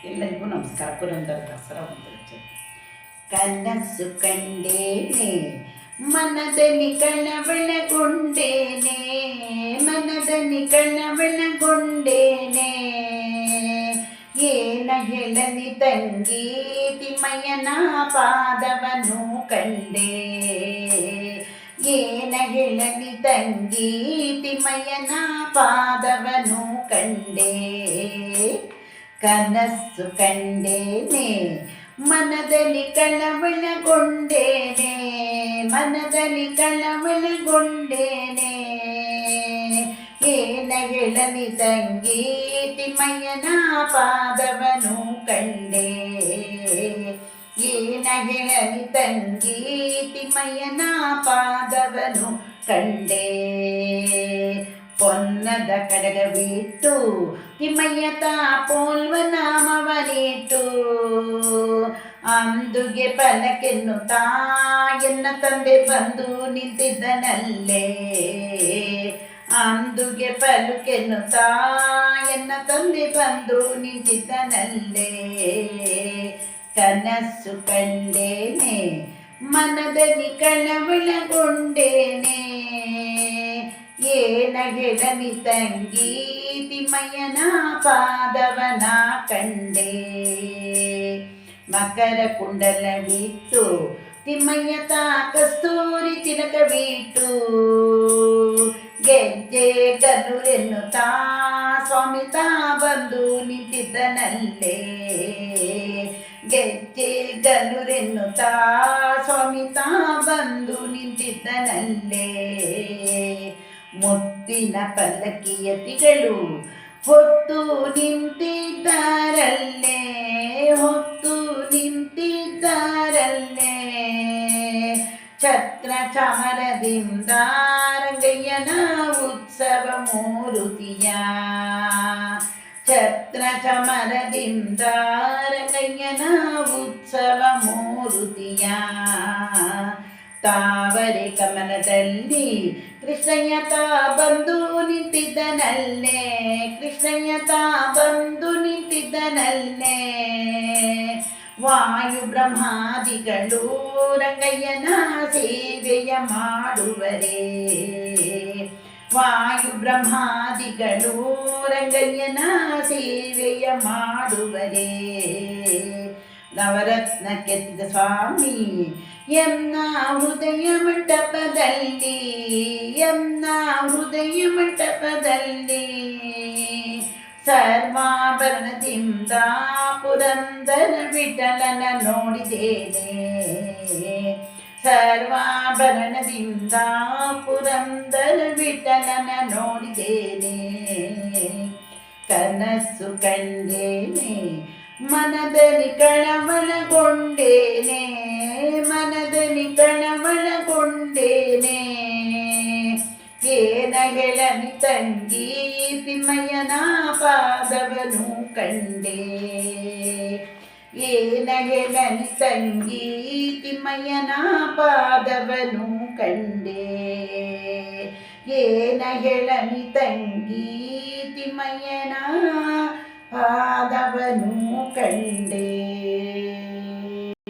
ಎಲ್ಲರಿಗೂ ನಮಸ್ಕಾರ. ಪುರಂದರದಾಸರ ಒಂದು ರಚನೆ. ಕನಸು ಕಂಡೇನೆ ಮನದಲ್ಲಿ ಕಳವಳಗೊಂಡೇನೆ, ಮನದಲ್ಲಿ ಕಳವಳಗೊಂಡೇನೆ. ಏನ ಹೇಳಲಿ ತಂಗಿ ತಿಮ್ಮಯ್ಯನ ಪಾದವನು ಕಂಡೆ, ಏನ ಹೇಳಲಿ ತಂಗಿ ತಿಮ್ಮಯ್ಯನ ಪಾದವನು ಕಂಡೆ. ಕನಸು ಕಂಡೇನೆ ಮನದಲ್ಲಿ ಕಳವಳಗೊಂಡೇನೆ, ಮನದಲ್ಲಿ ಕಳವಳಗೊಂಡೇನೆ. ಏನ ಹೇಳಲಿ ತಂಗಿ ತಿಮ್ಮಯ್ಯನ ಪಾದವನು ಕಂಡೆ, ಏನ ಹೇಳಲಿ ತಂಗಿ ತಿಮ್ಮಯ್ಯನ ಪಾದವನು ಕಂಡೆ. ಪೊನ್ನದ ಕಡಗವಿಟ್ಟು ತಿಮ್ಮಯ್ಯ ಪೋಲ್ವ ನಾಮವನಿಟ್ಟು, ಅಂದುಗೆ ಪಲಕೆನ್ನುತ್ತಾ ಎನ್ನ ತಂದೆ ಬಂದು ನಿಂತಿದ್ದನಲ್ಲೇ, ಅಂದುಗೆ ಪಲುಕೆನ್ನುತ್ತಾ ಎನ್ನ ತಂದೆ ಬಂದು ನಿಂತಿದ್ದನಲ್ಲೇ. ಕನಸು ಕಂಡೇನೆ ಮನದಲ್ಲಿ ಕಳವಳಗೊಂಡೇನೆ, ಏನ ಹೇಳಲಿ ತಂಗಿ ತಿಮ್ಮಯ್ಯನ ಪಾದವನ ಕಂಡೆ. ಮಕರ ಕುಂಡಲವಿಟ್ಟು ತಿಮ್ಮಯ್ಯ ಕಸ್ತೂರಿ ತಿಲಕವಿಟ್ಟು, ಗೆಜ್ಜೆ ಗನುರೆನ್ನುತ್ತಾ ಸ್ವಾಮಿ ಬಂದು ನಿಂತಿದ್ದನಲ್ಲೇ, ಗೆಜ್ಜೆ ಗನುರೆನ್ನುತ್ತಾ ಸ್ವಾಮಿ ಬಂದು ನಿಂತಿದ್ದನಲ್ಲೇ. ಮುತ್ತಿನ ಪಲ್ಲಕ್ಕಿಯತಿಗಳು ಹೊತ್ತು ನಿಂತಿದ್ದಾರಲ್ಲೇ, ಹೊತ್ತು ನಿಂತಿದ್ದಾರಲ್ಲೇ. ಛತ್ರ ಚಾಮರದಿಂದ ರಂಗಯ್ಯನ ಉತ್ಸವ ಮೂರುತಿಯ, ಛತ್ರ ಚಾಮರದಿಂದ ರಂಗಯ್ಯನ ಉತ್ಸವ ಮೂರುತಿಯ. ತಾವರೆ ಕಮಲದಲ್ಲಿ ಕೃಷ್ಣಯ್ಯ ಬಂದು ನಿಂತಿದ್ದನಲ್ಲೇ, ಕೃಷ್ಣಯ್ಯ ಬಂದು ನಿಂತಿದ್ದನಲ್ಲೇ. ವಾಯು ಬ್ರಹ್ಮಾದಿಗಳು ರಂಗಯ್ಯನ ಸೇವೆಯ ಮಾಡುವರೇ, ವಾಯು ಬ್ರಹ್ಮಾದಿಗಳು ರಂಗಯ್ಯನ ಸೇವೆಯ ಮಾಡುವರೇ. ನವರತ್ನ ಕೆತ್ತಿದ ಸ್ವಾಮಿ ಎನ್ನ ಹೃದಯ ಮಂಟಪದಲ್ಲಿ, ಎನ್ನ ಹೃದಯ ಮಂಟಪದಲ್ಲಿ. ಸರ್ವಾಭರಣದಿಂದ ಪುರಂದರ ವಿಠಲನ ನೋಡಿದ್ದೇನೆ, ಸರ್ವಾಭರಣದಿಂದ ಪುರಂದರ ವಿಠಲನ ನೋಡಿದ್ದೇನೆ. ಕನಸು ಕಂಡೇನೆ ಮನದಲ್ಲಿ ಕಳವಳಗೊಂಡೇನೆ, ಮನದಲ್ಲಿ ಕಳವಳಗೊಂಡೇನೆ. ಏನ ಹೇಳಲಿ ತಂಗಿ ತಿಮ್ಮಯ್ಯನ ಪಾದವನು ಕಂಡೆ, ಏನ ಹೇಳಲಿ ತಂಗಿ ತಿಮ್ಮಯ್ಯನ ಪಾದವನು ಕಂಡೆ. ಏನ ಹೇಳಲಿ ತಂಗಿ